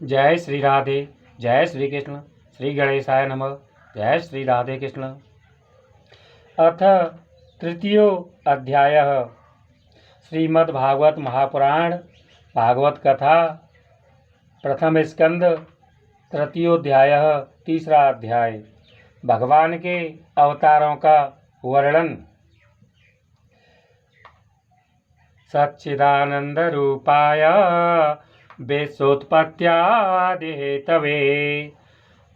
जय श्री राधे। जय श्री कृष्ण। श्री गणेशाय नमः। जय श्री राधे कृष्ण। अथ तृतीयो अध्यायः श्रीमद्भागवत महापुराण भागवत कथा प्रथम स्कंद तृतीयोध्यायः तीसरा अध्याय भगवान के अवतारों का वर्णन। सच्चिदानंद रूपाय विश्वोत्पत्त्यादि हेतवे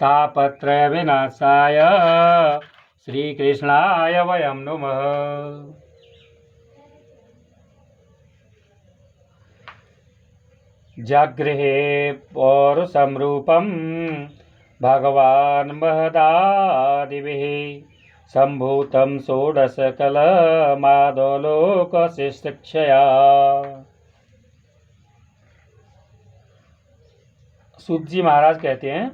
तापत्रय विनाशाय श्रीकृष्णाय वयं नुमः। जगृहे पौरुषं रूपं भगवान् महदादिभिः सम्भूतं षोडशकलमादलोकशिक्षया। सूत जी महाराज कहते हैं,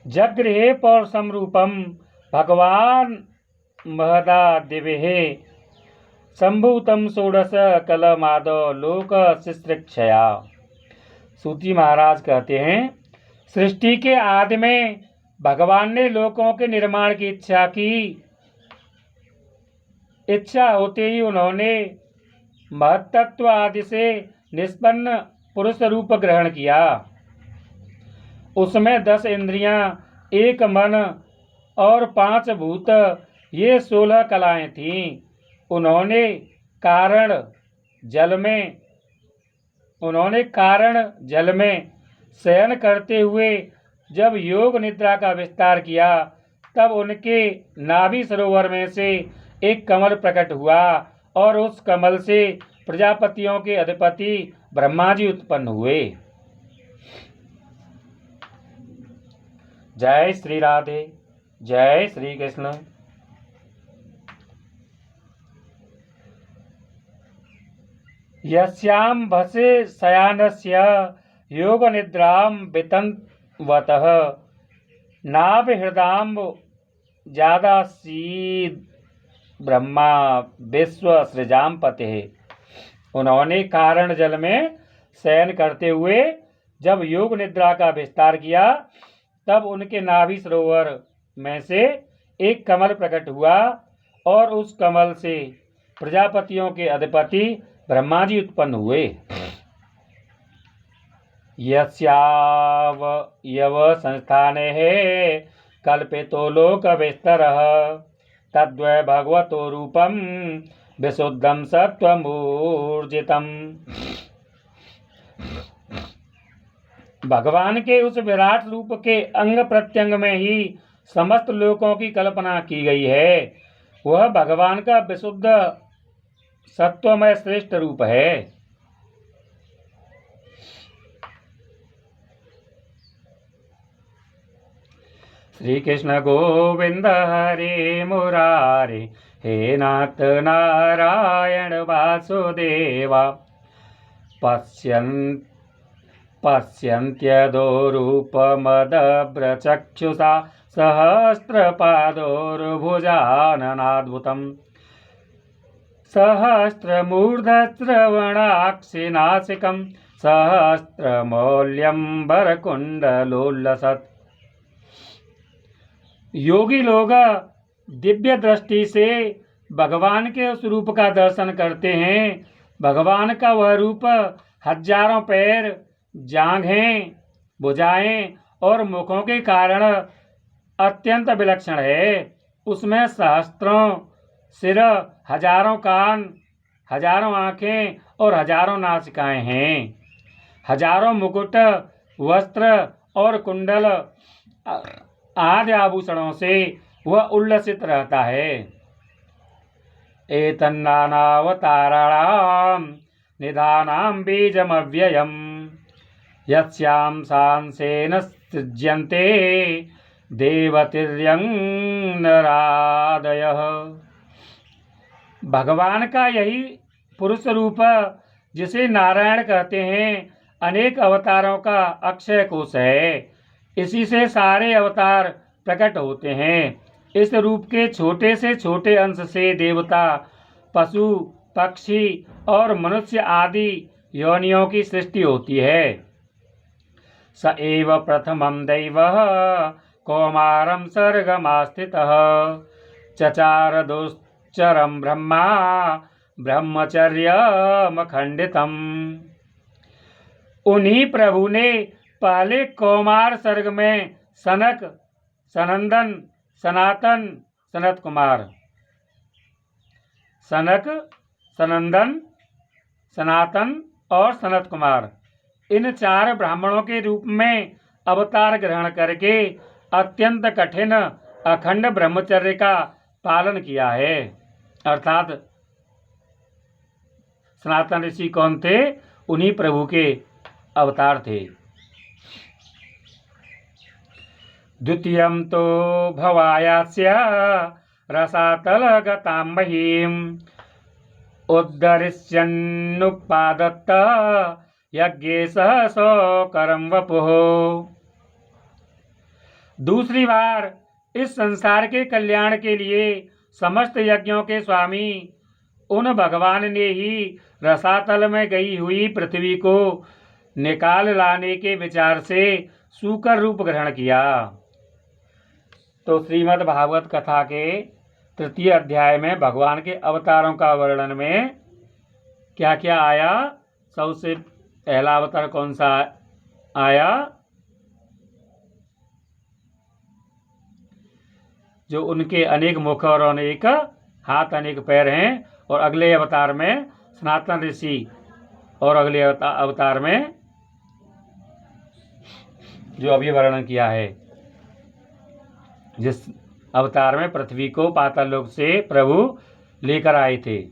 जगृहे पौरुषं रूपम भगवान महदादिभिः सम्भूतं षोडशकलमादलोकशिक्षया। सूत जी महाराज कहते हैं, सृष्टि के आदि में भगवान ने लोकों के निर्माण की इच्छा होते ही उन्होंने महत्तत्व आदि से निष्पन्न पुरुष रूप ग्रहण किया। उसमें 10 इंद्रियां, 1 मन और 5 भूत, ये 16 कलाएं थीं। उन्होंने कारण जल में शयन करते हुए जब योग निद्रा का विस्तार किया, तब उनके नाभि सरोवर में से एक कमल प्रकट हुआ और उस कमल से प्रजापतियों के अधिपति ब्रह्मा जी उत्पन्न हुए। जय श्री राधे। जय श्री कृष्ण। यस्यां भसे शयानस्य योग निद्रां वितन्वतः नाभिहृदाम्ब जादासीद ब्रह्मा विश्व सृजां पते। उन्होंने कारण जल में शयन करते हुए जब योग निद्रा का विस्तार किया, तब उनके नाभि सरोवर में से एक कमल प्रकट हुआ और उस कमल से प्रजापतियों के अधिपति ब्रह्मा जी उत्पन्न हुए। यस्यावयव संस्थाने कल्पितो लोक विस्तरः तद्वै भगवतो रूपम विशुद्धम सत्वमूर्जितम। भगवान के उस विराट रूप के अंग प्रत्यंग में ही समस्त लोकों की कल्पना की गई है। वह भगवान का विशुद्ध सत्वमय श्रेष्ठ रूप है। श्री कृष्ण गोविंद हरे मुरारे हे नाथ नारायण वासुदेवा पश्यन्त्यदो रूपमदभ्रचक्षुषा सहस्रपादोर्भुजाननाद्भुतम् सहस्रमूर्धश्रवणाक्षिनासिकं सहस्रमौल्यम्बरकुण्डलोल्लसत्। योगी लोग दिव्य दृष्टि से भगवान के उस रूप का दर्शन करते हैं। भगवान का वह रूप हजारों पैर, जांघें, भुजाएं और मुखों के कारण अत्यंत विलक्षण है। उसमें सहस्त्रों सिर, हजारों कान, हजारों आँखें और हजारों नासिकाएं हैं। हजारों मुकुट, वस्त्र और कुंडल आदि आभूषणों से वह उल्लसित रहता है। एतन्नानावताराणां निधानां बीजमव्ययम् यस्यां सांसेन सृज्यन्ते देवतिर्यं नरादयः। भगवान का यही पुरुष रूप, जिसे नारायण कहते हैं, अनेक अवतारों का अक्षय कोश है। इसी से सारे अवतार प्रकट होते हैं। इस रूप के छोटे से छोटे अंश से देवता, पशु, पक्षी और मनुष्य आदि योनियों की सृष्टि होती है। स एव प्रथमं दैवः कौमारं सर्गमास्थितः चचार दुश्चरं ब्रह्मा ब्रह्मचर्यमखंडितम्। उन्हीं प्रभु ने पहले कौमार सर्ग में सनक, सनंदन, सनातन, सनत कुमार, सनक, सनंदन, सनातन और सनत कुमार इन 4 ब्राह्मणों के रूप में अवतार ग्रहण करके अत्यंत कठिन अखंड ब्रह्मचर्य का पालन किया है। अर्थात सनातन ऋषि कौन थे? उन्हीं प्रभु के अवतार थे। द्वितीयं तो भवायास्य रसातलगतां महीम् उद्धरिष्यन्नुपादत्त यज्ञेशः सौकरं वपुः। दूसरी बार इस संसार के कल्याण के लिए समस्त यज्ञों के स्वामी उन भगवान ने ही रसातल में गई हुई पृथ्वी को निकाल लाने के विचार से सूकर रूप ग्रहण किया। तो श्रीमद् भागवत कथा के 3 अध्याय में भगवान के अवतारों का वर्णन में क्या क्या आया? सबसे पहला अवतार कौन सा आया? जो उनके अनेक मुख और अनेक हाथ, अनेक पैर हैं। और अगले अवतार में सनातन ऋषि और अगले अवतार में जो अभी वर्णन किया है, जिस अवतार में पृथ्वी को पाताल लोक से प्रभु लेकर आए थे,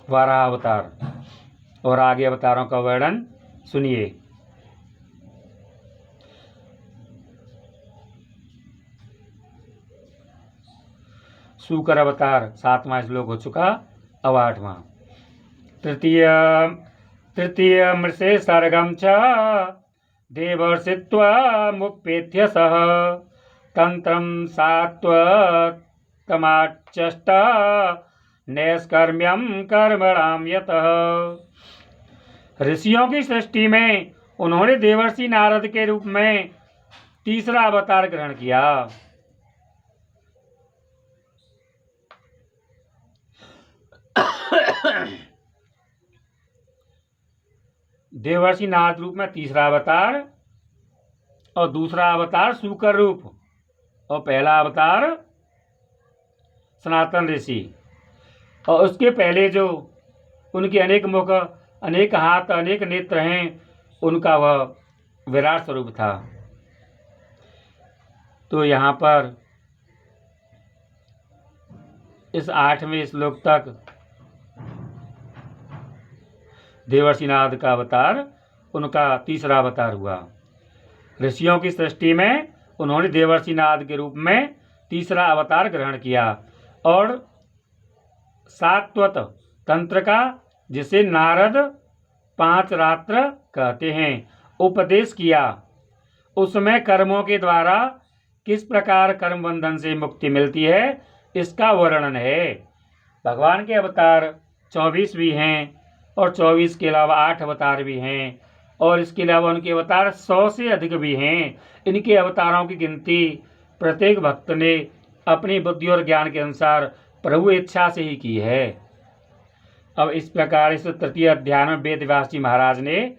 वाराह अवतार। और आगे अवतारों का वर्णन सुनिए। सूकर अवतार 7वां श्लोक हो चुका। अब 8वां। तृतीय मृषे सर्गम च देवर्षित्वमुपेत्य सह तंत्रं सात्वतमाचष्ट नैष्कर्म्यं कर्मणां यतः। ऋषियों की सृष्टि में उन्होंने देवर्षि नारद के रूप में तीसरा अवतार ग्रहण किया। देवर्षि नारद रूप में तीसरा अवतार, और दूसरा अवतार सूकर रूप, और पहला अवतार सनातन ऋषि। और उसके पहले जो उनके अनेक मुख, अनेक हाथ, अनेक नेत्र हैं, उनका वह विराट स्वरूप था। तो यहाँ पर इस 8वें श्लोक तक देवर्षि नारद का अवतार उनका तीसरा अवतार हुआ। ऋषियों की सृष्टि में उन्होंने देवर्षि नारद के रूप में तीसरा अवतार ग्रहण किया। और सात्वत तंत्र का, जिसे नारद 5 रात्र कहते हैं, उपदेश किया। उसमें कर्मों के द्वारा किस प्रकार कर्म बंधन से मुक्ति मिलती है, इसका वर्णन है। भगवान के अवतार 24 भी हैं, और 24 के अलावा 8 अवतार भी हैं, और इसके अलावा उनके अवतार 100 से अधिक भी हैं। इनके अवतारों की गिनती प्रत्येक भक्त ने अपनी बुद्धि और ज्ञान के अनुसार प्रभु इच्छा से ही की है। अब इस प्रकार इस 3 अध्याय में वेदव्यास जी महाराज ने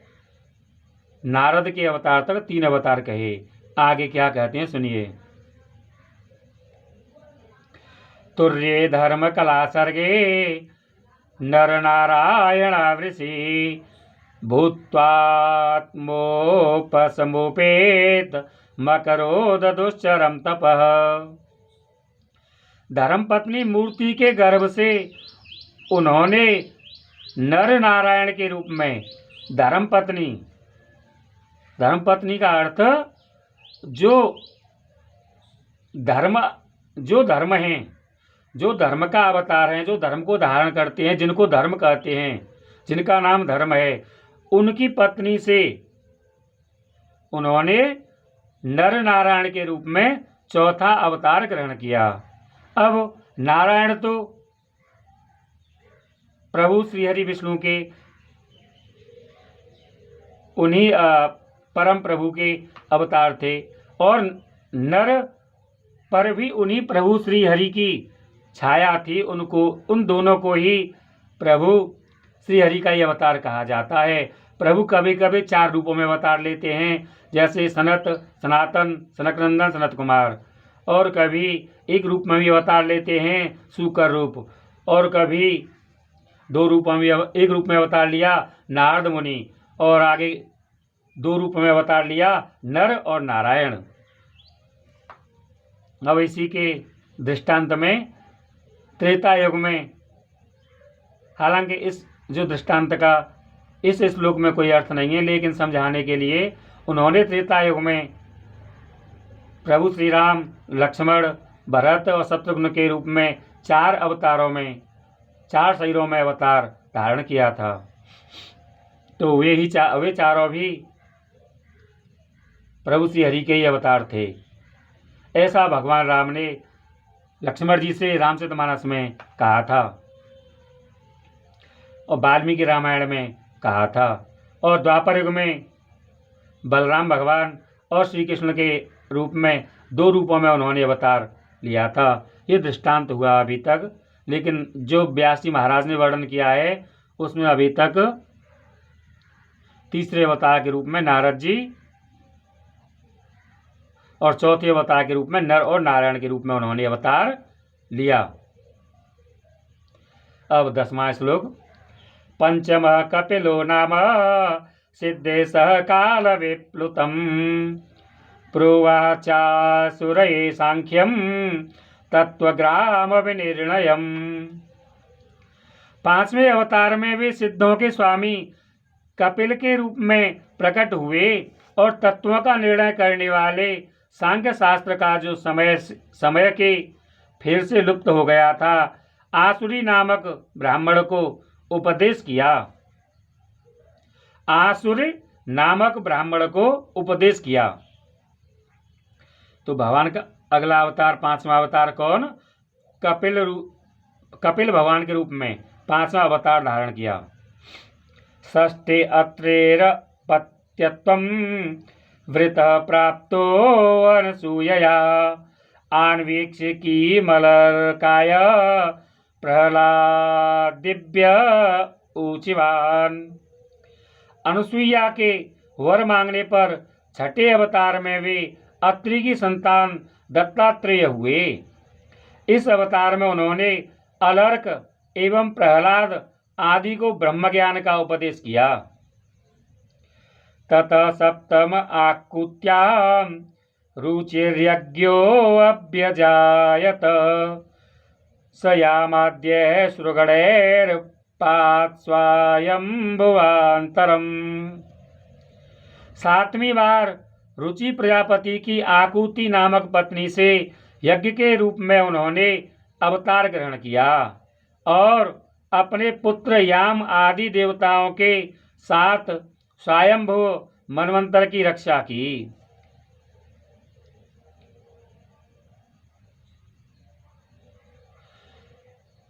नारद के अवतार तक 3 अवतार कहे। आगे क्या कहते हैं सुनिए। तुर्ये धर्म कला सर्गे नर नारायण वृषि भूत्वात्मोपसमुपेत मकरोद दुश्चरम तपः। धर्मपत्नी मूर्ति के गर्भ से उन्होंने नर नारायण के रूप में धर्मपत्नी का अर्थ जो धर्म हैं, जो धर्म का अवतार हैं, जो धर्म को धारण करते हैं, जिनको धर्म कहते हैं, जिनका नाम धर्म है, उनकी पत्नी से उन्होंने नर नारायण के रूप में चौथा अवतार ग्रहण किया। अब नारायण तो प्रभु श्रीहरि विष्णु के उन्हीं परम प्रभु के अवतार थे और नर पर भी उन्हीं प्रभु श्री हरि की छाया थी। उन दोनों को ही प्रभु श्री हरि का ही अवतार कहा जाता है। प्रभु कभी कभी 4 रूपों में अवतार लेते हैं, जैसे सनत, सनातन, सनकनंदन, सनत कुमार। और कभी एक रूप में भी अवतार लेते हैं, सूकर रूप। और कभी 2 रूपों में, एक रूप में अवतार लिया नारद मुनि, और आगे 2 रूप में अवतार लिया नर और नारायण। अब इसी के दृष्टांत में त्रेता युग में, हालांकि इस जो दृष्टांत का इस श्लोक में कोई अर्थ नहीं है, लेकिन समझाने के लिए उन्होंने त्रेता युग में प्रभु श्री राम, लक्ष्मण, भरत और शत्रुघ्न के रूप में 4 अवतारों में, 4 शरीरों में अवतार धारण किया था। तो वे चारों भी प्रभु श्री हरि के ही अवतार थे। ऐसा भगवान राम ने लक्ष्मण जी से रामचरितमानस में कहा था और वाल्मीकि रामायण में कहा था, और द्वापर युग में बलराम भगवान और श्री कृष्ण के रूप में 2 रूपों में उन्होंने अवतार लिया था। ये दृष्टांत हुआ अभी तक, लेकिन जो व्यास जी महाराज ने वर्णन किया है उसमें अभी तक तीसरे अवतार के रूप में नारद जी और चौथे अवतार के रूप में नर और नारायण के रूप में उन्होंने अवतार लिया। अब 10वां श्लोक। पंचम कपिलो नाम सिद्धेश काल विप्लुतम प्रोवाचासुरये सांख्यम तत्वग्राम विनिर्णयम। 5वें अवतार में वे सिद्धों के स्वामी कपिल के रूप में प्रकट हुए और तत्वों का निर्णय करने वाले सांख्य शास्त्र का जो समय के फिर से लुप्त हो गया था, आसुरी नामक ब्राह्मण को उपदेश किया। आसुर नामक ब्राह्मण को उपदेश किया। तो भगवान का अगला अवतार, 5वां अवतार कौन? कपिल भगवान के रूप में 5वां अवतार धारण किया। षष्ठे अत्रेर पत्यत्वं वृतः प्राप्तो अनसूयया आन्वीक्ष्य की मलर्काय प्रहलाद दिव्य ऊचिवान। अनुसुईया के वर मांगने पर 6ठे अवतार में वे अत्रि की संतान दत्तात्रेय हुए। इस अवतार में उन्होंने अलर्क एवं प्रहलाद आदि को ब्रह्म ज्ञान का उपदेश किया। ततः सप्तम आकुत्याम रुचिर्यज्ञो अभ्यजायत सयामाद्य श्रुगणैर पात्स्वायंभुवान्तरम। 7वीं बार रुचि प्रजापति की आकुति नामक पत्नी से यज्ञ के रूप में उन्होंने अवतार ग्रहण किया और अपने पुत्र याम आदि देवताओं के साथ स्वयंभू मनवंतर की रक्षा की।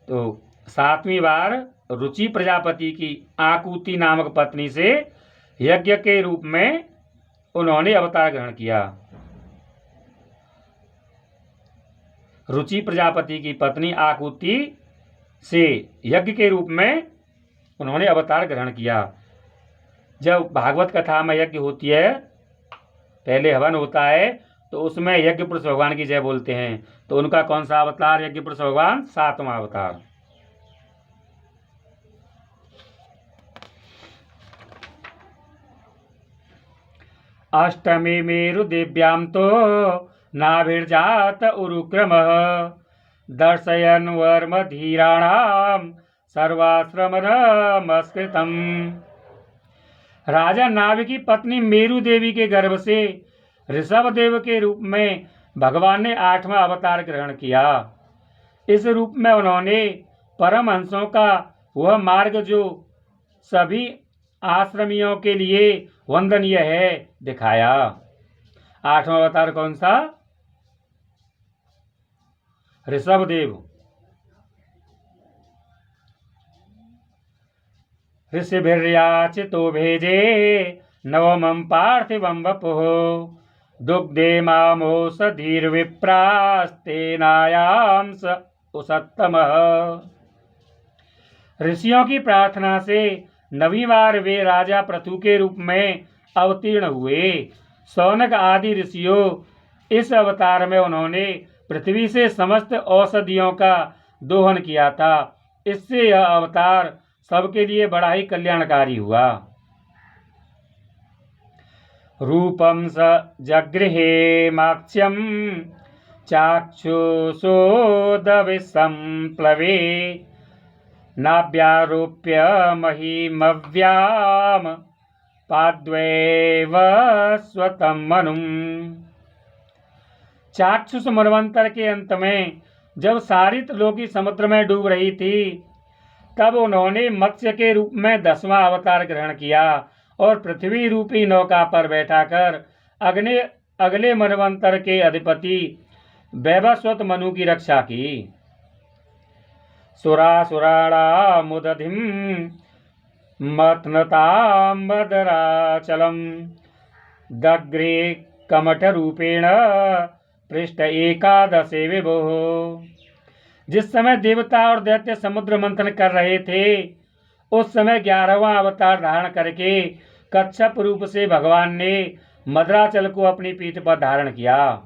तो 7वीं बार रुचि प्रजापति की आकुति नामक पत्नी से यज्ञ के रूप में उन्होंने अवतार ग्रहण किया। रुचि प्रजापति की पत्नी आकुति से यज्ञ के रूप में उन्होंने अवतार ग्रहण किया। जब भागवत कथा में यज्ञ होती है, पहले हवन होता है, तो उसमें यज्ञ पुरुष भगवान की जय बोलते हैं। तो उनका कौन सा अवतार यज्ञ पुरुष भगवान? 7वां अवतार। अष्टमी मेरु दिव्याम तो नाभिर्जात उरुक्रमः दर्शयन् वर्म धीराणाम सर्वाश्रम नमस्कृतम। राजा नाभि की पत्नी मेरु देवी के गर्भ से ऋषभ देव के रूप में भगवान ने 8वां अवतार ग्रहण किया। इस रूप में उन्होंने परमहंसों का वह मार्ग जो सभी आश्रमियों के लिए वंदनीय है दिखाया। 8वां अवतार कौन सा? ऋषभ देव। ऋषिभिर्याचितो भेजे नवमं पार्थिवं वपुः दुग्धे मामोषधीर्विप्रास्तेनायां स उसत्तमः। ऋषियों की प्रार्थना से 9वीं बार वे राजा पृथु के रूप में अवतीर्ण हुए। शौनक आदि ऋषियों इस अवतार में उन्होंने पृथ्वी से समस्त औषधियों का दोहन किया था। इससे यह अवतार सबके लिए बड़ा ही कल्याणकारी हुआ। रूपम स जगृहे माक्ष्यम चाक्षुषोदविषं प्लवे नाभ्यारोप्य महिमव्याम पाद्वैव स्वतं मनुम्। चाक्षुष मनवंतर के अंत में जब सारी त्रिलोकी समुद्र में डूब रही थी, तब उन्होंने मत्स्य के रूप में 10वां अवतार ग्रहण किया और पृथ्वी रूपी नौका पर बैठाकर अगले मनवंतर के अधिपति वैवस्वत मनु की रक्षा की। सुरासुराणामुदधिं मथनताम्बदराचलम् दग्रे कमठरूपेण पृष्ठ एकादशे विभुः। जिस समय देवता और दैत्य समुद्र मंथन कर रहे थे, उस समय 11वां अवतार धारण करके कच्छप रूप से भगवान ने मदराचल को अपनी पीठ पर धारण किया।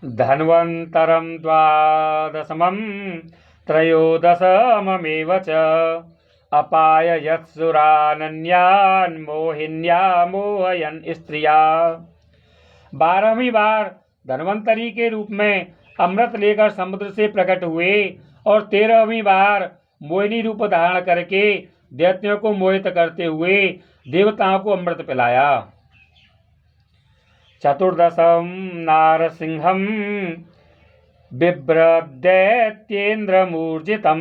धन्वन्तरं द्वादशमं त्रयोदशममेव च अपाययत्सुरानन्यान् मोहिन्या मोहयन् स्त्रिया। 12वीं बार धन्वंतरी के रूप में अमृत लेकर समुद्र से प्रकट हुए और 13वीं बार मोहिनी रूप धारण करके दैत्यों को मोहित करते हुए देवताओं को अमृत पिलाया। चतुर्दशं नारसिंहं बिभ्रदैत्येन्द्रमूर्जितं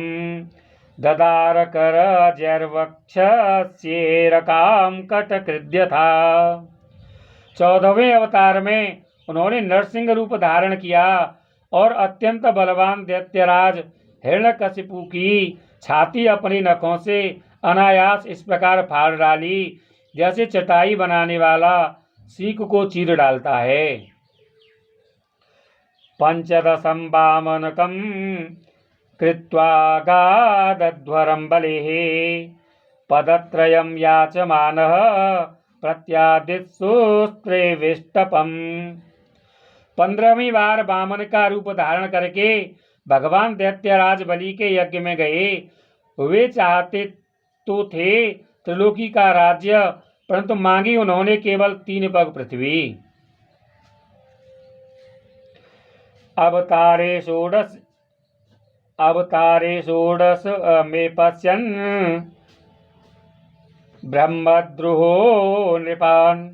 ददारकरजैर्वक्षस्येरकां कटकृद्यथा। 14वें अवतार में उन्होंने नरसिंह रूप धारण किया और अत्यंत बलवान दैत्यराज हिरण्यकशिपु की छाती अपनी नखों से अनायास इस प्रकार फाड़ डाली जैसे चटाई बनाने वाला सीक को चीर डालता है। पंचदशं वामनकं कृत्वा गादध्वरं बलेः पदत्रयं याचमानः प्रत्यादित्सुस्त्रेविष्टपम्। 15वीं बार वामन का रूप धारण करके भगवान दैत्यराज बलि के यज्ञ में गए। वे चाहते तो थे त्रिलोकी का राज्य, परंतु मांगी उन्होंने केवल 3 पग पृथ्वी। अवतारे षोडश में पश्यन् ब्रह्मद्रुहो नृपान्।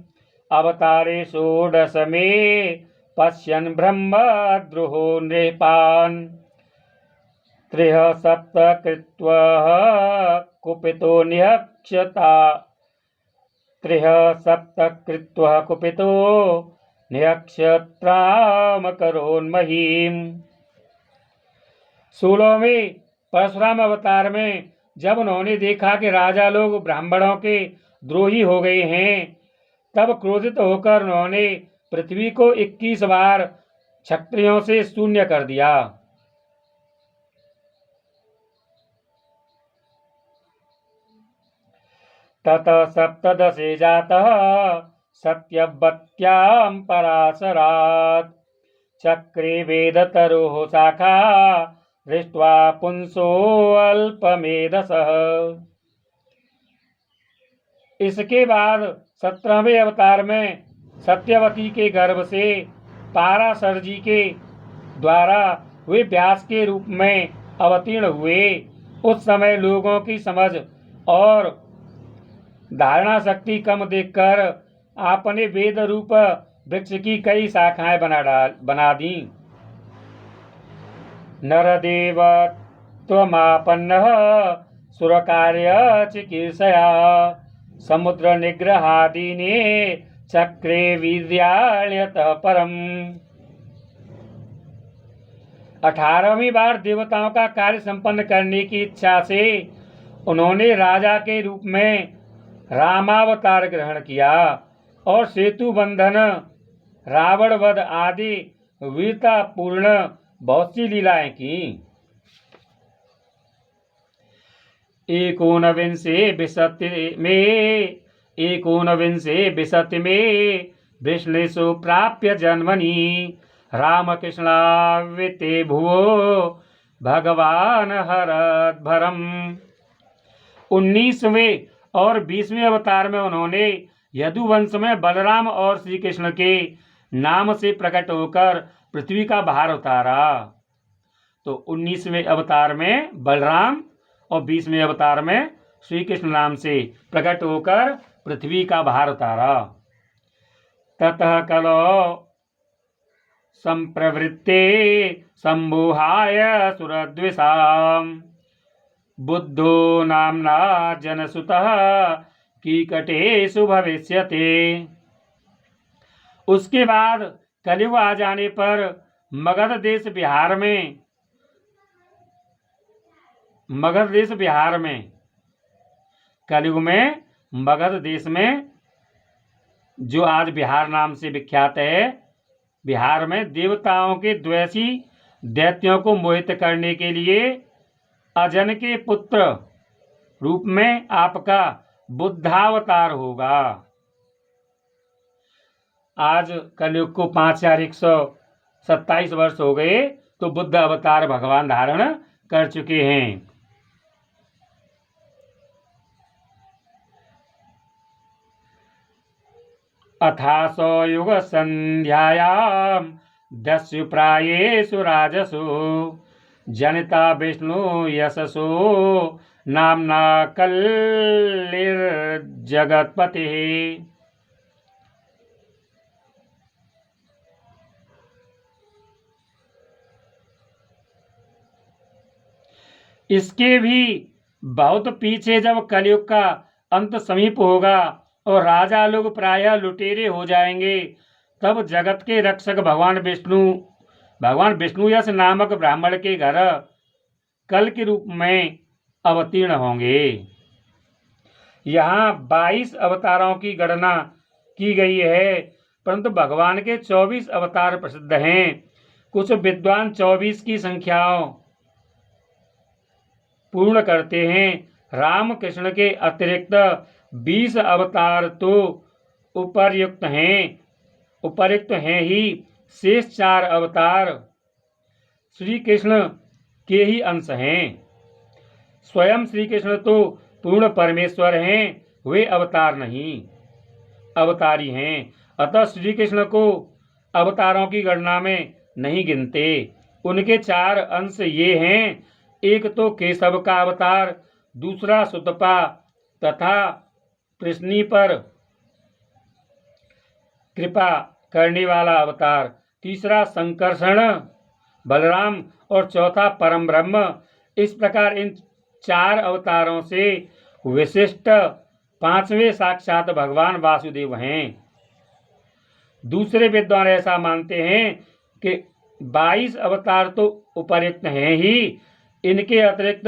अवतारे षोडश में पश्यन् ब्रह्मद्रुहो नृपान्। 3 सप्त कृत्वा कुपितो निहक्षता 3 सप्त कृत्वा कुपितो निहक्षत्रामकरोन्महीम्। 16वें परशुराम अवतार में जब उन्होंने देखा कि राजा लोग ब्राह्मणों के द्रोही हो गए हैं, तब क्रोधित होकर उन्होंने पृथ्वी को 21 बार क्षत्रियों से शून्य कर दिया। ततः सप्तदशे जातः सत्यवत्यां पराशरात् चक्रे वेदतरोः शाखा दृष्ट्वा पुंसोऽल्पमेधसः। इसके बाद 17वें अवतार में सत्यवती के गर्भ से पाराशर जी के द्वारा वे व्यास के रूप में अवतीर्ण हुए। उस समय लोगों की समझ और धारणा शक्ति कम देखकर आपने वेद रूप वृक्ष की कई शाखाएं बना दी। नरदेव त्वमापन्नः सुरकार्य चिकीर्षया समुद्र निग्रहादीने चक्रे वीर्याण्यतः परम। 18वीं बार देवताओं का कार्य संपन्न करने की इच्छा से उन्होंने राजा के रूप में रामावतार ग्रहण किया और सेतु बंधन, रावण वध आदि वीरतापूर्ण बहुत सी लीलाएं की। एकोनविंशे विशति में वृष्णेषु प्राप्य जन्मनि रामकृष्णाविते भुवो भगवान हरद्भरम। 19वें और 20वें अवतार में उन्होंने यदुवंश में बलराम और श्री कृष्ण के नाम से प्रकट होकर पृथ्वी का भार उतारा। तो 19वें अवतार में बलराम और 20वें अवतार में श्री कृष्ण नाम से प्रकट होकर पृथ्वी का भार उतारा। ततः कलो संप्रवृत्ते सम्मोहाय सुरद्विषाम् बुद्धो नाम्ना जनसुतः कीकटेषु भविष्यते। उसके बाद कलयुग आ जाने पर मगध देश बिहार में कलयुग में मगध देश में जो आज बिहार नाम से विख्यात है, बिहार में देवताओं के द्वेषी दैत्यों को मोहित करने के लिए अजन के पुत्र रूप में आपका बुद्धावतार होगा। आज कलयुग को 5127 वर्ष हो गए तो बुद्ध अवतार भगवान धारण कर चुके हैं। अथासो युग संध्यायां दस्यु प्रायेषु राजसु जनिता विष्णु यशसो नाम्ना कल्लिर्जगत्पतिः। इसके भी बहुत पीछे जब कलयुग का अंत समीप होगा और राजा लोग प्रायः लुटेरे हो जाएंगे, तब जगत के रक्षक भगवान विष्णु यश नामक ब्राह्मण के घर कल के रूप में अवतीर्ण होंगे। यहाँ 22 अवतारों की गणना की गई है, परंतु भगवान के 24 अवतार प्रसिद्ध हैं। कुछ विद्वान 24 की संख्याओं पूर्ण करते हैं। राम कृष्ण के अतिरिक्त 20 अवतार तो उपर्युक्त हैं ही, शेष 4 अवतार श्री कृष्ण के ही अंश हैं। स्वयं श्री कृष्ण तो पूर्ण परमेश्वर हैं, वे अवतार नहीं अवतारी हैं। अतः श्री कृष्ण को अवतारों की गणना में नहीं गिनते। उनके 4 अंश ये हैं, एक तो केशव का अवतार, दूसरा सुतपा तथा पृश्नी पर कृपा करने वाला अवतार, तीसरा संकर्षण बलराम और चौथा परम ब्रह्म। इस प्रकार इन 4 अवतारों से विशिष्ट 5वें साक्षात भगवान वासुदेव हैं। दूसरे विद्वान ऐसा मानते हैं कि 22 अवतार तो उपर्युक्त हैं ही, इनके अतिरिक्त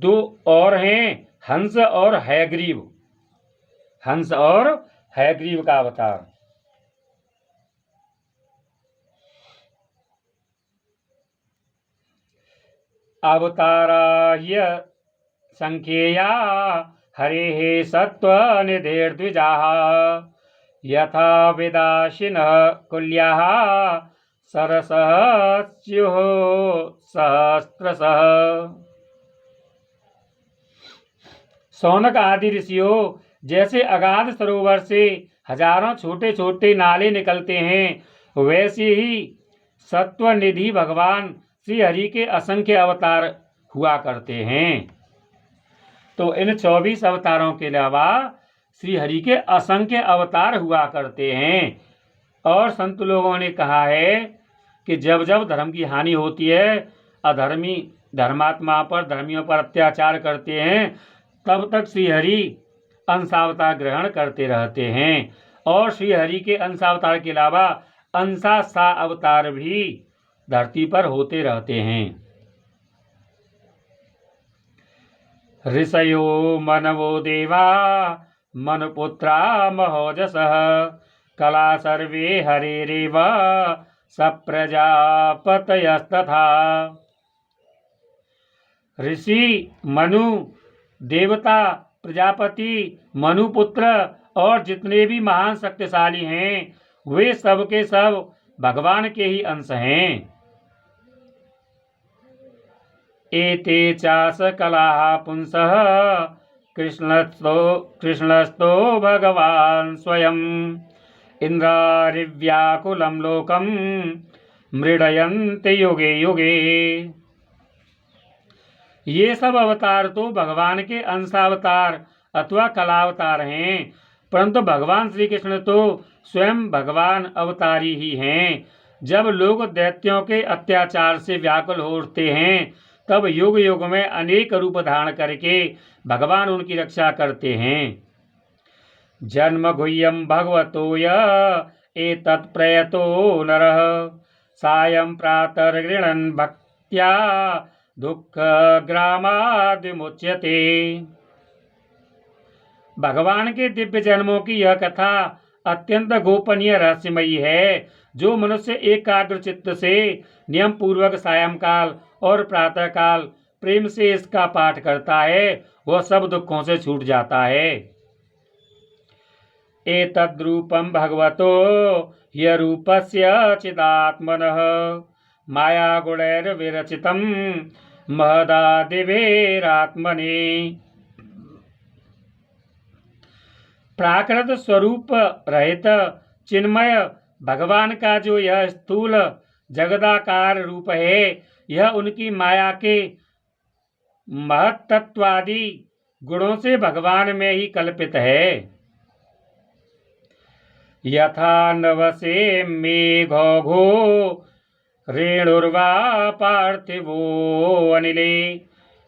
2 और हैं, हंस और हयग्रीव का अवतार। अवताराह्य संख्येया हरेः सत्त्वनिधिर्द्विजाः यथा विदाशिनः कुल्याः सरसः स्युः सहस्रशः। शौनक आदि ऋषियों, जैसे अगाध सरोवर से हजारों छोटे छोटे नाले निकलते हैं, वैसे ही सत्वनिधि भगवान श्री हरि के असंख्य अवतार हुआ करते हैं। तो इन 24 अवतारों के अलावा श्री हरि के असंख्य अवतार हुआ करते हैं। और संत लोगों ने कहा है कि जब जब धर्म की हानि होती है, अधर्मी धर्मात्मा पर, धर्मियों पर अत्याचार करते हैं, तब तक श्रीहरि अंशावतार ग्रहण करते रहते हैं। और श्रीहरि के अंशावतार के अलावा अंशा सा अवतार भी धरती पर होते रहते हैं। ऋषयो मनवो देवा मनुपुत्रा महोजसः कला सर्वे हरेरेव सप्रजापतयस्तथा। ऋषि, मनु, देवता, प्रजापति, मनुपुत्र और जितने भी महान शक्तिशाली हैं वे सब के सब भगवान के ही अंश हैं। एते चास कलाः पुंसः कृष्णस्तो भगवान स्वयं इंद्रारिव्याकुलं लोकं मृडयन्ते युगे युगे। ये सब अवतार तो भगवान के अंशावतार अथवा कलावतार हैं, परंतु भगवान श्री कृष्ण तो स्वयं भगवान अवतारी ही हैं। जब लोग दैत्यों के अत्याचार से व्याकुल हो उठते हैं तब युग युग में अनेक रूप धारण करके भगवान उनकी रक्षा करते हैं। जन्म गुह्यम भगवतो एतत्प्रयतो नरः सायं प्रातर्गृणन् भक्त्या दुःख ग्रामाद्विमुच्यते। भगवान के दिव्य जन्मों की यह कथा अत्यंत गोपनीय रहस्यमयी है। जो मनुष्य एकाग्र चित्त से नियम पूर्वक सायंकाल और प्रातः काल प्रेम से इसका पाठ करता है वह सब दुखों से छूट जाता है। एतद्रूपं भगवतो ह्यरूपस्य चिदात्मनः माया गुणैर्विरचितं महदादिवेरात्मने। प्राकृत स्वरूप रहित चिन्मय भगवान का जो यह स्थूल जगदाकार रूप है यह उनकी माया के महत्त्वादि गुणों से भगवान में ही कल्पित है। यथा नवसे मेघो रेणुर्वा पार्थिवो अनिले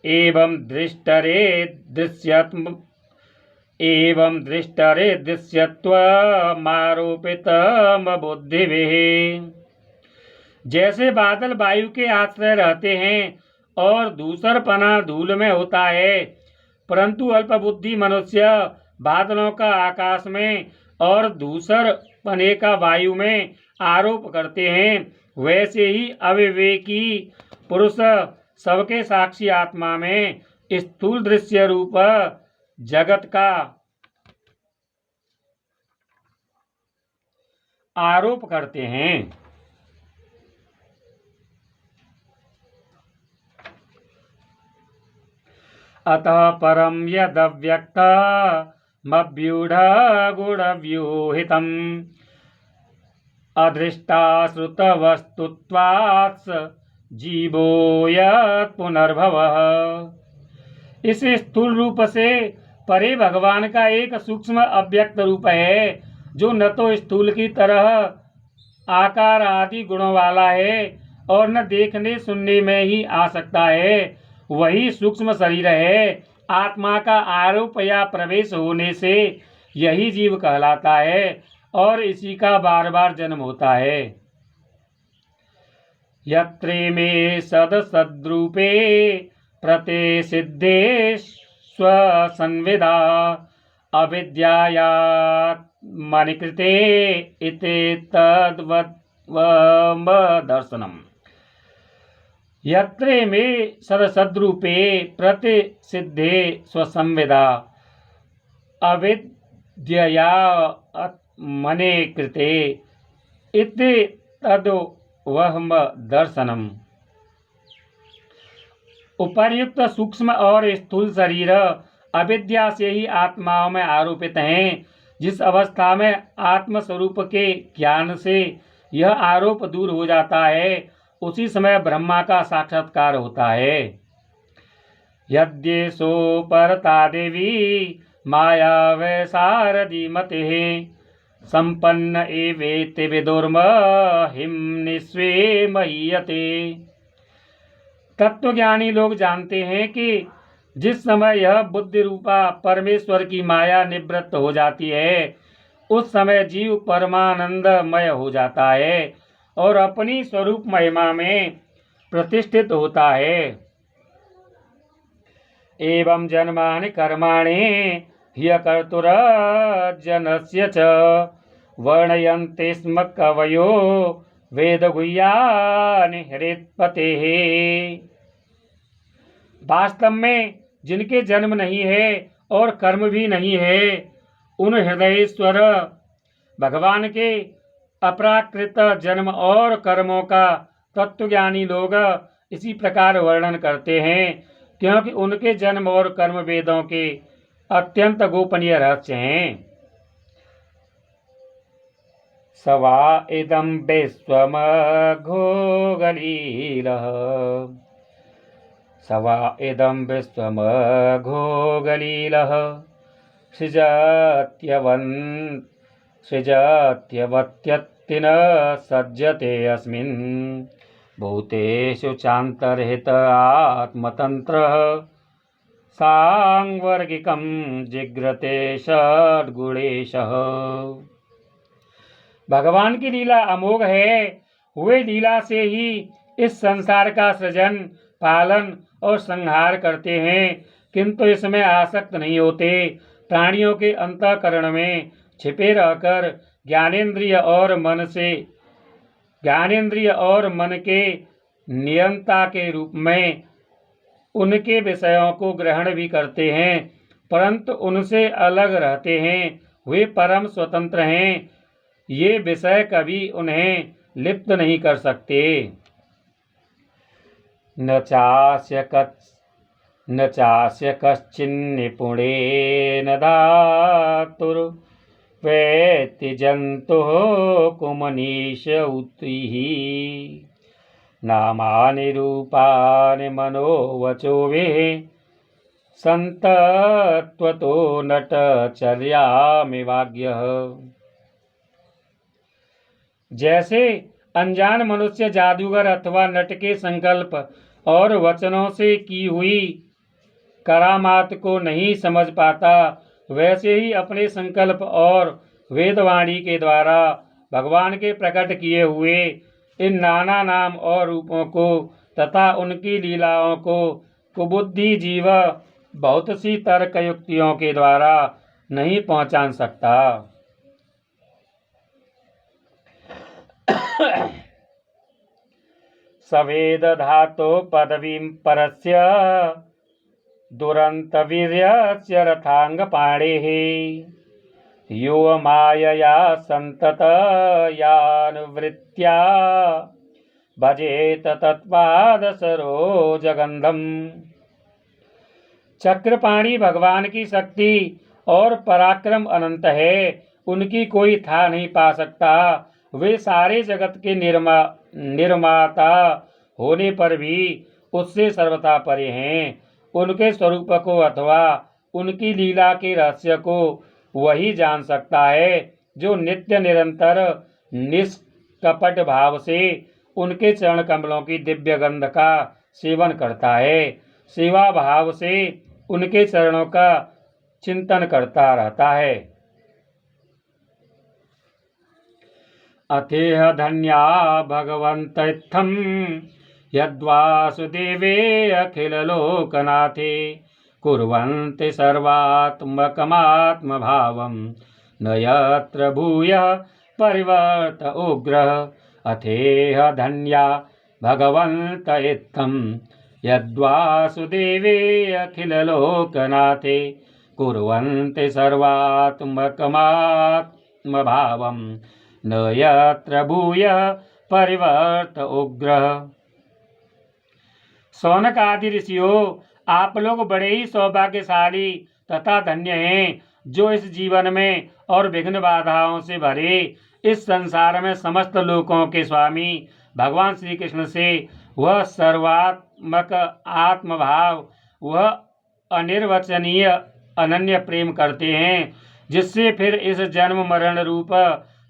एवं दृष्टरे दृश्यत्वमारोपितमबुद्धिभिः। जैसे बादल वायु के आश्रय रहते हैं और दूसरपना धूल में होता है, परंतु अल्पबुद्धि मनुष्य बादलों का आकाश में और दूसरपने का वायु में आरोप करते हैं, वैसे ही अविवेकी पुरुष सबके साक्षी आत्मा में स्थूल दृश्य रूप जगत का आरोप करते हैं। अतः परम यदव्यक्तमव्यूढगुणव्यूहितम् अदृष्टाश्रुतवस्तुत्वात् जीवो यत्पुनर्भवः। इस स्थूल रूप से परे भगवान का एक सूक्ष्म अव्यक्त रूप है जो न तो स्थूल की तरह आकार आदि गुणों वाला है और न देखने सुनने में ही आ सकता है। वही सूक्ष्म शरीर है। आत्मा का आरोप या प्रवेश होने से यही जीव कहलाता है और इसी का बार बार जन्म होता है। यत्रे में सदसद्रूपे प्रतिसिद्धे स्वसंविदा अविद्यायात्मनिकृते इति तद्वद्दर्शनम्। यत्रे में सदसद्रूपे प्रतिसिद्धे स्वसंविदा अविद्ययात्मनिकृते इति तद्वद्दर्शनम्। उपर्युक्त सूक्ष्म और स्थूल शरीर अविद्या से ही आत्माओं में आरोपित हैं। जिस अवस्था में आत्म स्वरूप के ज्ञान से यह आरोप दूर हो जाता है उसी समय ब्रह्मा का साक्षात्कार होता है। यद्येषो परता देवी माया वैशारदी मतिः संपन्न एवेति विदुर्महिं निस्वे महीयते। तत्वज्ञानी लोग जानते हैं कि जिस समय यह बुद्धि रूपा परमेश्वर की माया निवृत्त हो जाती है उस समय जीव परमानंदमय हो जाता है और अपनी स्वरूप महिमा में प्रतिष्ठित होता है। एवं जन्मानि कर्माणि ह्यकर्तुरजनस्य च वर्णयन्ते स्म कवयो वेदगुह्यानि हृत्पतेः। वास्तव में जिनके जन्म नहीं है और कर्म भी नहीं है उन हृदयेश्वर भगवान के अपराकृत जन्म और कर्मों का तत्वज्ञानी लोग इसी प्रकार वर्णन करते हैं क्योंकि उनके जन्म और कर्म वेदों के अत्यंत गोपनीय रहस्य हैं। सवा इदं विश्वमघोगलीलः सवा इदं विश्वमघोगलीलः सृजत्यवत्यत्तिन सज्जते अस्मिन् भूतेषु चान्तर्हित आत्मतन्त्रः सांवर्गिकं जिघ्रते षड्गुणेशः। भगवान की लीला अमोघ है। वे लीला से ही इस संसार का सृजन पालन और संहार करते हैं किंतु इसमें आसक्त नहीं होते। प्राणियों के अंतःकरण में छिपे रहकर ज्ञानेंद्रिय और मन के नियंता के रूप में उनके विषयों को ग्रहण भी करते हैं परंतु उनसे अलग रहते हैं। वे परम स्वतंत्र हैं। ये विषय कभी उन्हें लिप्त नहीं कर सकते। न चास्य कश्चिन्निपुणेन धातुर्वेत्ति जन्तुः कुमनीश उतिः नामानि रूपानि मनोवचो वे सन्तत्वतो नटचर्यामिवाज्ञः। जैसे अनजान मनुष्य जादूगर अथवा नट के संकल्प और वचनों से की हुई करामात को नहीं समझ पाता वैसे ही अपने संकल्प और वेदवाणी के द्वारा भगवान के प्रकट किए हुए इन नाना नाम और रूपों को तथा उनकी लीलाओं को कुबुद्धि जीव बहुत सी तर्क युक्तियों के द्वारा नहीं पहचान सकता। सवेद धातो पदवीं परस्य दुरन्तवीर्यस्य रथांगपाणेः यो मायया सन्ततयानुवृत्त्या भजेत तत्पादसरोजगन्धम्। चक्रपाणी भगवान की शक्ति और पराक्रम अनंत है। उनकी कोई था नहीं पा सकता। वे सारे जगत के निर्माता होने पर भी उससे सर्वथा परे हैं। उनके स्वरूप को अथवा उनकी लीला के रहस्य को वही जान सकता है जो नित्य निरंतर निष्कपट भाव से उनके चरण कमलों की दिव्य गंध का सेवन करता है, सेवा भाव से उनके चरणों का चिंतन करता रहता है। अथेह धन्या भगवन्त इत्थं यद्वासुदेवे अखिललोकनाथे कुर्वन्ति सर्वात्मकमात्मभावं न यत्र भूयः परिवर्त उग्रः। अथेह धन्या भगवन्त इत्थं यद्वासुदेवे अखिललोकनाथे कुर्वन्ति सर्वात्मकमात्मभावं न यत्र भूयः परिवर्त उग्रः। शौनक आदि ऋषियों, आप लोग बड़े ही सौभाग्यशाली तथा धन्य हैं जो इस जीवन में और विघ्न बाधाओं से भरे इस संसार में समस्त लोकों के स्वामी भगवान श्री कृष्ण से वह सर्वात्मक आत्मभाव, वह अनिर्वचनीय अनन्य प्रेम करते हैं जिससे फिर इस जन्म मरण रूप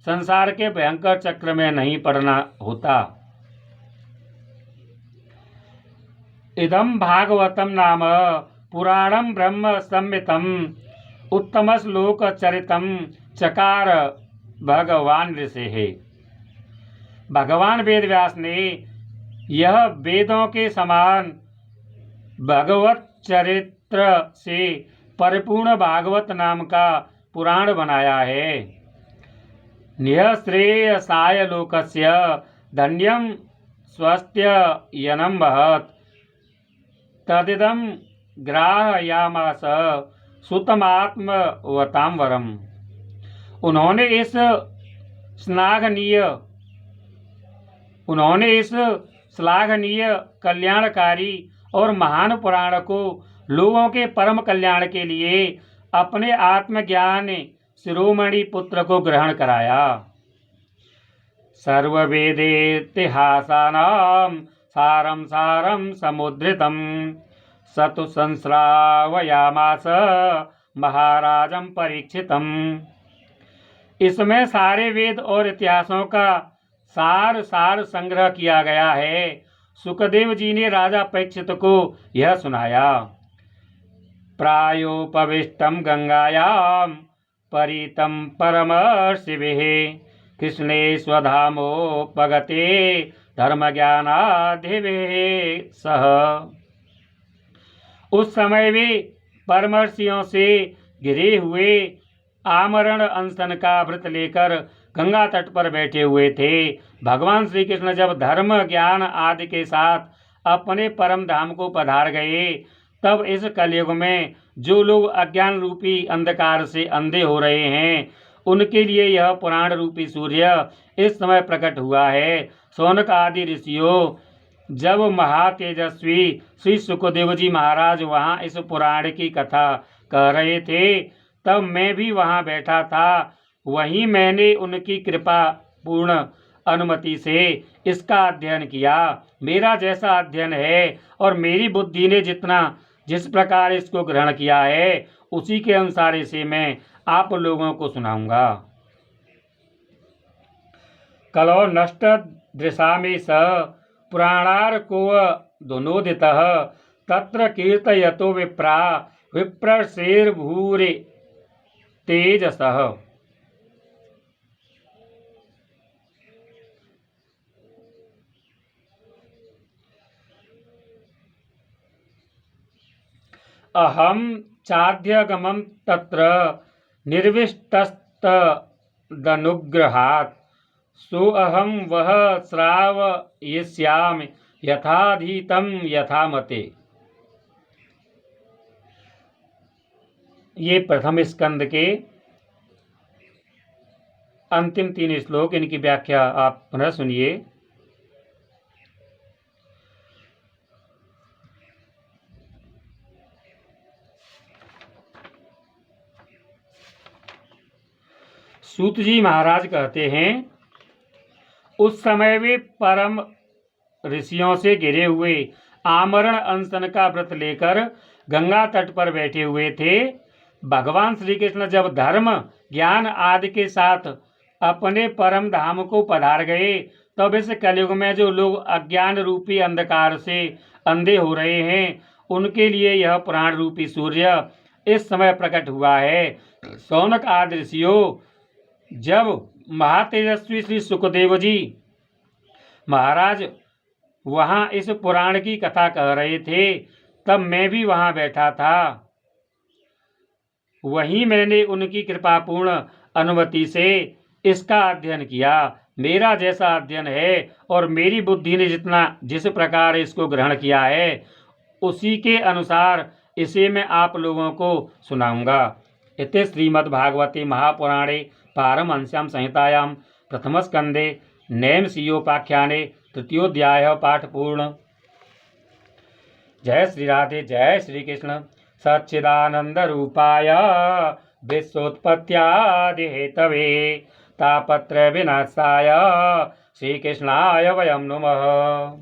संसार के भयंकर चक्र में नहीं पड़ना होता। इदं भागवतं नाम पुराणं ब्रह्म संहितं उत्तमश्लोकचरितं चकार भगवान ऋषिः। भगवान वेद व्यास ने यह वेदों के समान भगवत चरित्र से परिपूर्ण भागवत नाम का पुराण बनाया है। निःश्रेयसाय लोकस्य धन्यं स्वस्त्ययनं महत् तदिदं ग्राहयामास सुतमात्मवतां वरम्। उन्होंने इस श्लाघनीय कल्याणकारी और महान पुराण को लोगों के परम कल्याण के लिए अपने आत्मज्ञान शिरोमणि पुत्र को ग्रहण कराया। सर्ववेदेतिहासानां सारं सारं समुद्धृतं स तु संश्रावयामास महाराजं परीक्षितम्। इसमें सारे वेद और इतिहासों का सार संग्रह किया गया है। सुखदेव जी ने राजा परीक्षित को यह सुनाया। प्रायोपविष्टं गंगायां परितं परमर्षिभिः कृष्णे स्वधामोपगते धर्मज्ञानाधिभिः सह। उस समय वे परमर्षियों से घिरे हुए आमरण अनशन का व्रत लेकर गंगा तट पर बैठे हुए थे। भगवान श्री कृष्ण जब धर्म ज्ञान आदि के साथ अपने परम धाम को पधार गए, तब इस कलयुग में जो लोग अज्ञान रूपी अंधकार से अंधे हो रहे हैं, उनके लिए यह पुराण रूपी सूर्य इस समय प्रकट हुआ है। शौनक आदि ऋषियों, जब महातेजस्वी श्री सुखदेव जी महाराज वहाँ इस पुराण की कथा कह रहे थे, तब मैं भी वहाँ बैठा था। वहीं मैंने उनकी कृपा पूर्ण अनुमति से इसका अध्ययन किया। मेरा जैसा अध्ययन है और मेरी बुद्धि ने जिस प्रकार इसको ग्रहण किया है, उसी के अनुसार इसे मैं आप लोगों को सुनाऊंगा। कलो नष्ट दृशामि स पुराणार्को दोनोदितः तत्र कीर्तयतो विप्रा विप्रशेर्भूरि तेजसः। अहम चाध्यगमं तत्र निर्विष्टस्तदनुग्रहात् सोऽहं वह श्रावयिष्यामि यथाधीतं यथामते। ये प्रथम स्कंद के अंतिम 3 श्लोक, इनकी व्याख्या आप पुनः सुनिए। सूत जी महाराज कहते हैं, उस समय वे परम ऋषियों से घिरे हुए आमरण अनशन का व्रत लेकर गंगा तट पर बैठे हुए थे। भगवान श्री कृष्ण जब धर्म ज्ञान आदि के साथ अपने परम धाम को पधार गए, तब इस कलयुग में जो लोग अज्ञान रूपी अंधकार से अंधे हो रहे हैं, उनके लिए यह पुराण रूपी सूर्य इस समय प्रकट हुआ है। शौनक आदि ऋषियों, जब महातेजस्वी श्री सुखदेव जी महाराज वहाँ इस पुराण की कथा कह रहे थे, तब मैं भी वहाँ बैठा था। वहीं मैंने उनकी कृपापूर्ण अनुमति से इसका अध्ययन किया। मेरा जैसा अध्ययन है और मेरी बुद्धि ने जिस प्रकार इसको ग्रहण किया है, उसी के अनुसार इसे मैं आप लोगों को सुनाऊंगा। इति श्रीमद्भागवते महापुराणे पारमहंस्यां संहितायां प्रथमस्कंदे नैमसीयोपाख्याने 3ोऽध्यायः पाठपूर्ण। जय श्री राधे, जय श्री कृष्ण। सच्चिदानंद रूपाय विश्वोत्पत्त्यादि हेतवे तापत्र विनाशाय श्री कृष्णाय वयं नमः।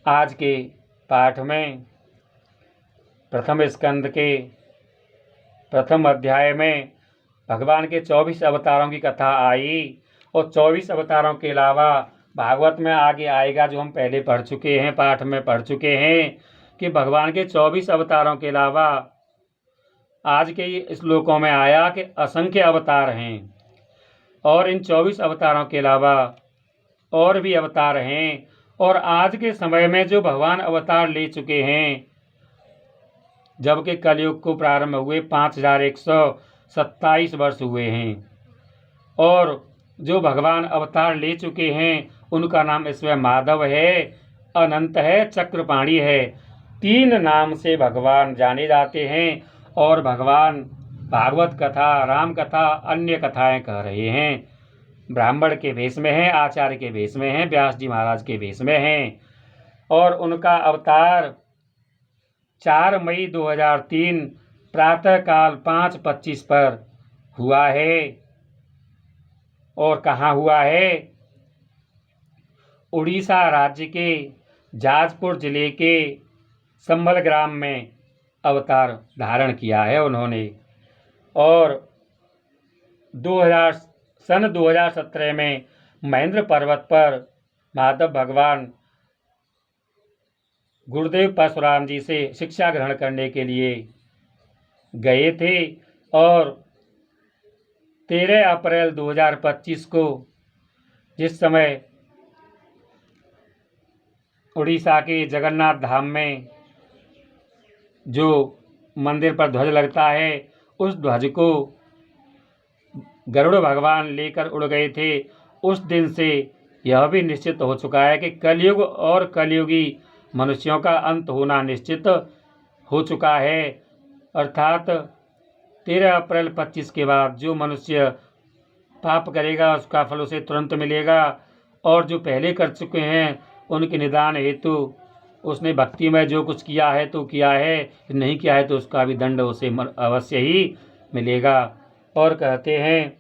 आज के पाठ में प्रथम स्कंद के प्रथम अध्याय में भगवान के 24 अवतारों की कथा आई और 24 अवतारों के अलावा भागवत में आगे आएगा, जो हम पहले पढ़ चुके हैं, पाठ में पढ़ चुके हैं कि भगवान के 24 अवतारों के अलावा आज के श्लोकों में आया कि असंख्य अवतार हैं, और इन 24 अवतारों के अलावा और भी अवतार हैं। और आज के समय में जो भगवान अवतार ले चुके हैं, जबकि कलयुग को प्रारंभ हुए 5127 वर्ष हुए हैं, और जो भगवान अवतार ले चुके हैं उनका नाम इसमें माधव है, अनंत है, चक्रपाणी है। 3 नाम से भगवान जाने जाते हैं, और भगवान भागवत कथा, राम कथा, अन्य कथाएं कह रहे हैं। ब्राह्मण के भेष में हैं, आचार्य के भेष में हैं, व्यास जी महाराज के भेष में हैं। और उनका अवतार 4 मई 2003 प्रातःकाल 5:25 पर हुआ है। और कहाँ हुआ है? उड़ीसा राज्य के जाजपुर जिले के संभल ग्राम में अवतार धारण किया है उन्होंने। और 2017 में महेंद्र पर्वत पर माधव भगवान गुरुदेव परशुराम जी से शिक्षा ग्रहण करने के लिए गए थे, और 13 अप्रैल 2025 को, जिस समय उड़ीसा के जगन्नाथ धाम में जो मंदिर पर ध्वज लगता है, उस ध्वज को गरुड़ भगवान लेकर उड़ गए थे। उस दिन से यह भी निश्चित हो चुका है कि कलयुग और कलयुगी मनुष्यों का अंत होना निश्चित हो चुका है। अर्थात 13 अप्रैल 25 के बाद जो मनुष्य पाप करेगा उसका फल उसे तुरंत मिलेगा, और जो पहले कर चुके हैं उनके निदान हेतु उसने भक्ति में जो कुछ किया है तो किया है, नहीं किया है तो उसका भी दंड उसे अवश्य ही मिलेगा। और कहते हैं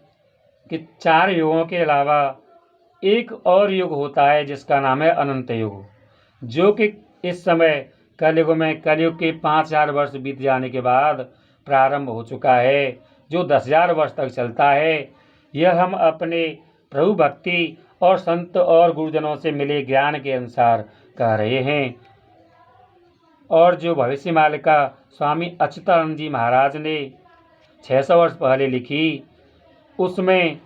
कि 4 युगों के अलावा एक और युग होता है जिसका नाम है अनंत युग, जो कि इस समय कलयुग में कलयुग के 5000 वर्ष बीत जाने के बाद प्रारंभ हो चुका है, जो 10,000 वर्ष तक चलता है। यह हम अपने प्रभु भक्ति और संत और गुरुजनों से मिले ज्ञान के अनुसार कह रहे हैं। और जो भविष्यमालिका स्वामी अच्युतानंद जी महाराज ने 600 वर्ष पहले लिखी, उसमें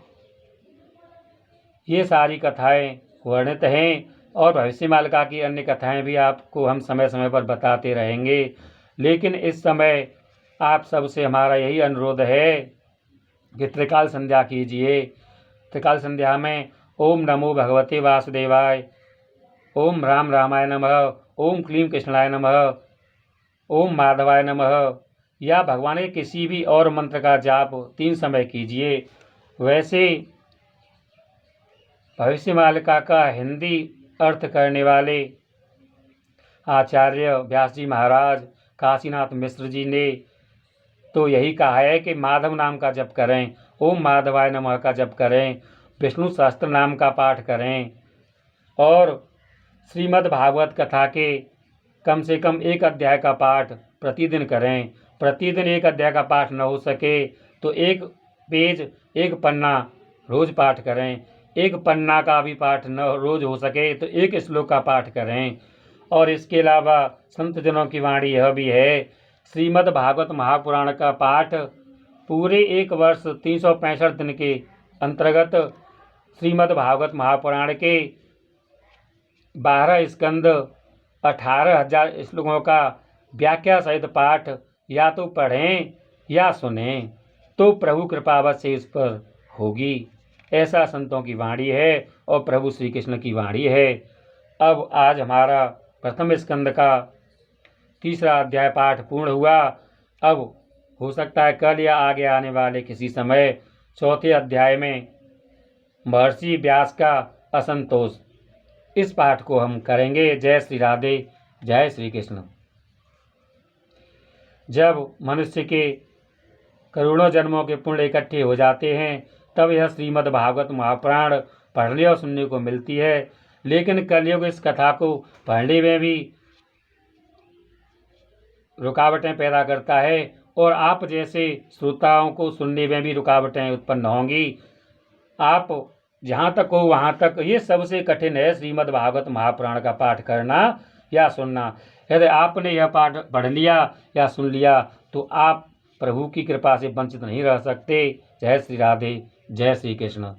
ये सारी कथाएं वर्णित हैं, और भविष्यमालिका की अन्य कथाएं भी आपको हम समय समय पर बताते रहेंगे। लेकिन इस समय आप सबसे हमारा यही अनुरोध है कि त्रिकाल संध्या कीजिए। त्रिकाल संध्या में ओम नमो भगवते वासुदेवाय, ओम राम रामाय नमः, ओम क्लीम कृष्णाय नमः, ओम माधवाय नमः, या भगवान के किसी भी और मंत्र का जाप 3 समय कीजिए। वैसे भविष्यमालिका का हिंदी अर्थ करने वाले आचार्य व्यास जी महाराज, काशीनाथ मिश्र जी ने तो यही कहा है कि माधव नाम का जप करें, ओम माधवाय नमः का जप करें, विष्णु सहस्त्र नाम का पाठ करें, और श्रीमद् भागवत कथा के कम से कम 1 अध्याय का पाठ प्रतिदिन करें। प्रतिदिन 1 अध्याय का पाठ न हो सके तो 1 पेज 1 पन्ना रोज पाठ करें। 1 पन्ना का भी पाठ न रोज हो सके तो 1 श्लोक का पाठ करें। और इसके अलावा संत जनों की वाणी यह भी है, श्रीमद् भागवत महापुराण का पाठ पूरे 1 वर्ष 365 दिन के अंतर्गत श्रीमद् भागवत महापुराण के 12 स्कंद 18,000 श्लोकों का व्याख्या सहित पाठ या तो पढ़ें या सुनें, तो प्रभु कृपावश से इस पर होगी। ऐसा संतों की वाणी है और प्रभु श्री कृष्ण की वाणी है। अब आज हमारा प्रथम स्कंद का 3रा अध्याय पाठ पूर्ण हुआ। अब हो सकता है कल या आगे आने वाले किसी समय 4थे अध्याय में महर्षि व्यास का असंतोष, इस पाठ को हम करेंगे। जय श्री राधे, जय श्री कृष्ण। जब मनुष्य के करोड़ों जन्मों के पुण्य इकट्ठे हो जाते हैं तब यह श्रीमद् भागवत महापुराण पढ़ने और सुनने को मिलती है। लेकिन कलयुग इस कथा को पढ़ने में भी रुकावटें पैदा करता है, और आप जैसे श्रोताओं को सुनने में भी रुकावटें उत्पन्न होंगी। आप जहाँ तक हो वहाँ तक, ये सबसे कठिन है श्रीमद् भागवत महापुराण का पाठ करना या सुनना। यदि आपने यह पाठ पढ़ लिया या सुन लिया तो आप प्रभु की कृपा से वंचित नहीं रह सकते। जय श्री राधे, जय श्री कृष्ण।